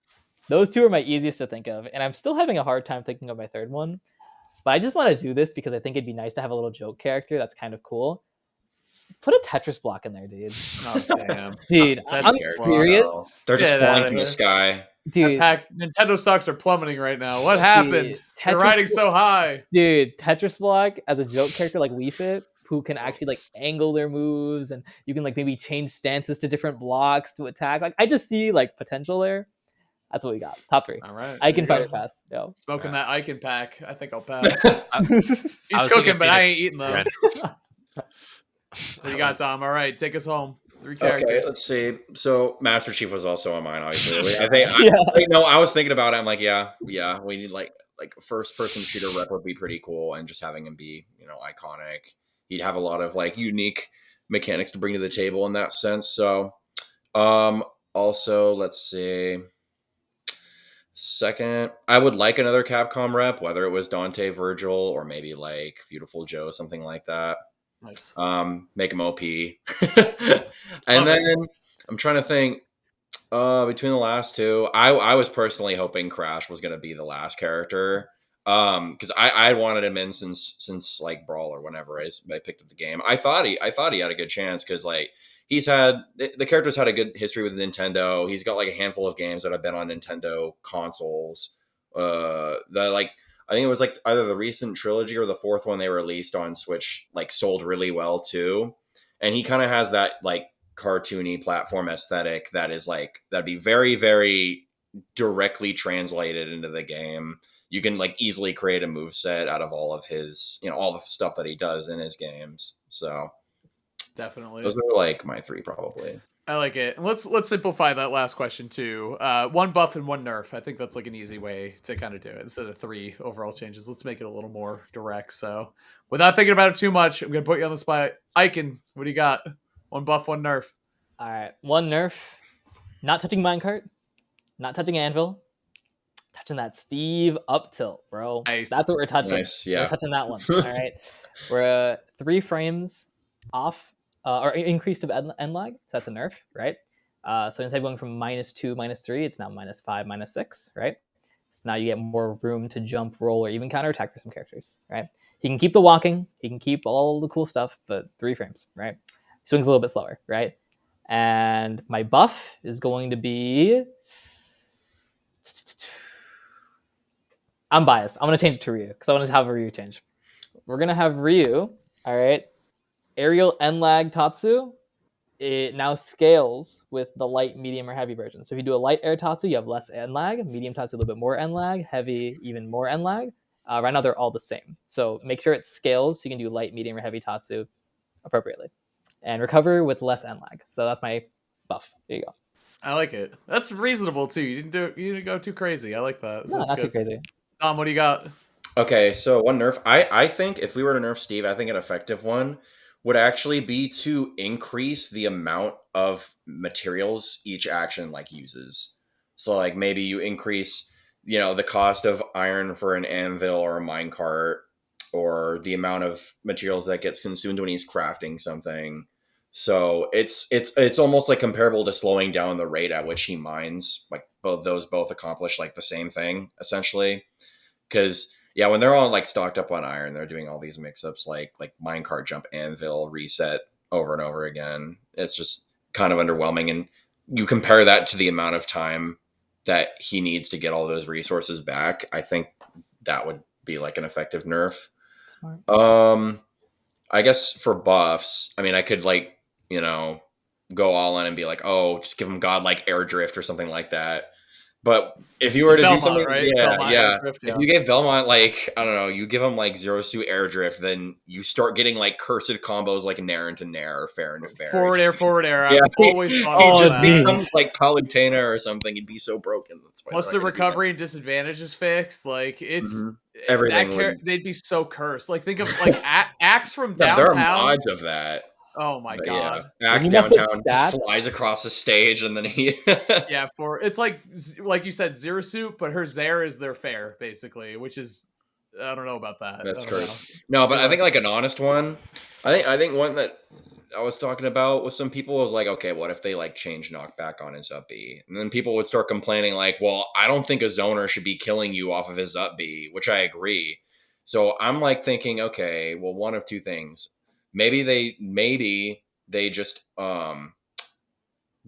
Those 2 are my easiest to think of, and I'm still having a hard time thinking of my third one. But I just want to do this because I think it'd be nice to have a little joke character that's kind of cool. Put a Tetris block in there, dude. Oh, damn. Dude, I'm serious. They're just flying from the sky. dude. Nintendo stocks are plummeting right now. What happened? They're Tetris riding so high. Dude, Tetris Block as a joke character like Leaf It, who can actually like angle their moves, and you can like maybe change stances to different blocks to attack. Like I just see like potential there. That's what we got. Top 3. All right. I can fighter pass. Yo. Smoking that Ikan pack. I think I'll pass. I He's was cooking, thinking but I Phoenix ain't eating them. What you got, Tom? All right, take us home. 3 characters. Okay, let's see. So Master Chief was also on mine, obviously. I think Yeah. I was thinking about it. I'm like, yeah, we need like first person shooter rep would be pretty cool, and just having him be, iconic. He'd have a lot of like unique mechanics to bring to the table in that sense. So, also let's see. Second, I would like another Capcom rep, whether it was Dante Virgil or maybe like Beautiful Joe, something like that. Nice. Make him OP. And then I'm trying to think between the last 2. I was personally hoping Crash was going to be the last character. Because I wanted him in since like Brawl or whenever I picked up the game. I thought he had a good chance because like he's had the character's had a good history with Nintendo. He's got like a handful of games that have been on Nintendo consoles. I think it was like either the recent trilogy or the 4th one they released on Switch like sold really well too. And he kind of has that like cartoony platform aesthetic that is like that'd be very, very directly translated into the game. You can like easily create a move set out of all of his, all the stuff that he does in his games. So definitely, those are like my 3 probably. I like it. And let's simplify that last question too. 1 buff and 1 nerf. I think that's like an easy way to kind of do it instead of 3 overall changes. Let's make it a little more direct. So without thinking about it too much, I'm gonna put you on the spot. Ikan, what do you got? 1 buff, 1 nerf. All right, 1 nerf. Not touching minecart. Not touching anvil. Touching that Steve up tilt, bro. Nice. That's what we're touching. Nice, yeah. We're touching that one. All right. We're 3 frames off or increased of end lag. So that's a nerf, right? So instead of going from -2, -3, it's now -5, -6, right? So now you get more room to jump, roll, or even counterattack for some characters, right? He can keep the walking. He can keep all the cool stuff, but 3 frames, right? He swings a little bit slower, right? And my buff is going to be... I'm biased. I'm going to change it to Ryu because I want to have a Ryu change. We're going to have Ryu, all right, aerial end lag Tatsu. It now scales with the light, medium, or heavy version. So if you do a light air Tatsu, you have less end lag. Medium Tatsu, a little bit more end lag. Heavy, even more end lag. Right now, they're all the same. So make sure it scales so you can do light, medium, or heavy Tatsu appropriately. And recover with less end lag. So that's my buff. There you go. I like it. That's reasonable too. You didn't go too crazy. I like that. No, not too crazy. Tom, what do you got? Okay, so 1 nerf. I think if we were to nerf Steve, I think an effective one would actually be to increase the amount of materials each action like uses. So like maybe you increase, the cost of iron for an anvil or a minecart, or the amount of materials that gets consumed when he's crafting something. So it's almost like comparable to slowing down the rate at which he mines. Like both accomplish like the same thing essentially. Because when they're all like stocked up on iron, they're doing all these mix-ups like minecart, jump, anvil, reset over and over again. It's just kind of underwhelming. And you compare that to the amount of time that he needs to get all those resources back. I think that would be like an effective nerf. Smart. I guess for buffs, I mean, I could like, go all in and be like, oh, just give him godlike air drift or something like that. But if you were to Belmont, do something, right? Drift, if you gave Belmont like, I don't know, you give him like Zero Suit Air Drift, then you start getting like cursed combos like Nair into Nair or Fair into Fair. Forward air. Yeah, I've always thought he about just that. becomes like Palutena or something. He'd be so broken. That's why Once the recovery and disadvantage is fixed, like it's everything. They'd be so cursed. Like think of like Axe from Yeah, downtown. there are mods of that. Oh my god! Yeah. Axe downtown just flies across the stage, and then he. It's like you said, Zero Suit, but her Zare is their fair basically, which is I don't know about that. That's cursed. No, but I think like an honest one. I think one that I was talking about with some people was like, okay, what if they like change knockback on his up B, and then people would start complaining like, well, I don't think a zoner should be killing you off of his up B, which I agree. So I'm like thinking, okay, well, one of 2 things. Maybe they just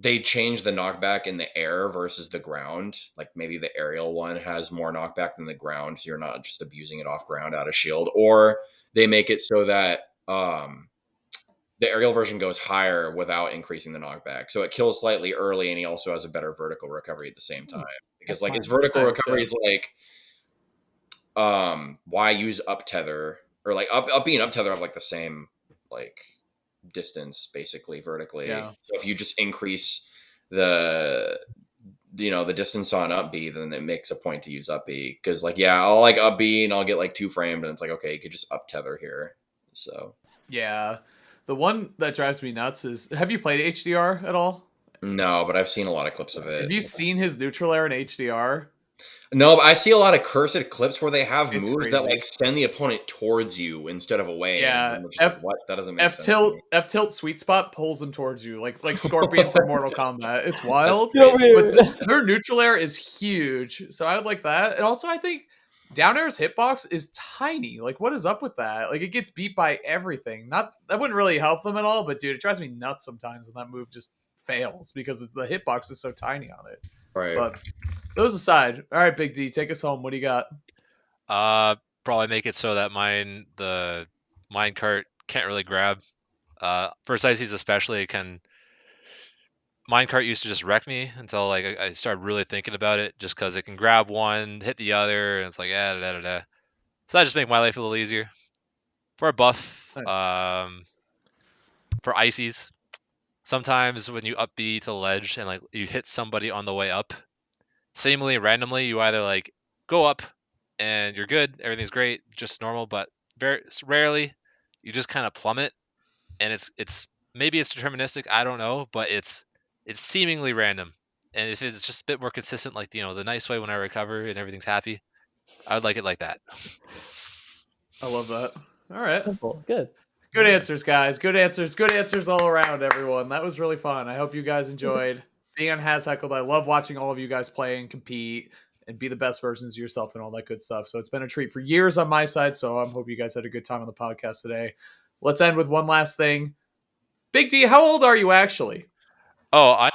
they changed the knockback in the air versus the ground. Like maybe the aerial one has more knockback than the ground, so you're not just abusing it off ground out of shield. Or they make it so that the aerial version goes higher without increasing the knockback. So it kills slightly early, and he also has a better vertical recovery at the same time. Because like his vertical recovery is like why use up tether or like up being up tether have like the same like distance basically vertically. Yeah. So if you just increase the the distance on up B, then it makes a point to use up B, because like I'll like up B and I'll get like 2 framed, and it's like, okay, you could just up tether here. So yeah, the one that drives me nuts is, have you played HDR at all? no, but I've seen a lot of clips of it. Have you seen his neutral air in HDR? No, but I see a lot of cursed clips where they have It's moves crazy. that like send the opponent towards you instead of away. Yeah, And just like, what? That doesn't make sense. F tilt sweet spot pulls them towards you, like Scorpion from Mortal Kombat. It's wild. So But weird. their neutral air is huge, so I would like that. And also, I think down air's hitbox is tiny. Like, what is up with that? Like, it gets beat by everything. Not that wouldn't really help them at all, but dude, it drives me nuts sometimes when that move just fails because the hitbox is so tiny on it. Right. But those aside, all right, Big D, take us home. What do you got? Probably make it so that the mine cart can't really grab. First ICs especially can. Minecart used to just wreck me until like I started really thinking about it, just because it can grab one, hit the other, and it's like da da da. So that just make my life a little easier. For a buff, Nice. for ices, sometimes when you up B to the ledge and like you hit somebody on the way up, seemingly randomly you either like go up and you're good, everything's great, just normal, but very rarely you just kind of plummet, and it's maybe it's deterministic, I don't know, but it's seemingly random. And if it's just a bit more consistent, like the nice way when I recover and everything's happy, I would like it like that. I love that. All right. Simple. Good. Good answers, guys. Good answers. Good answers all around, everyone. That was really fun. I hope you guys enjoyed being on Haz Heckled. I love watching all of you guys play and compete and be the best versions of yourself and all that good stuff. So it's been a treat for years on my side. So I hope you guys had a good time on the podcast today. Let's end with one last thing. Big D, how old are you actually? Oh,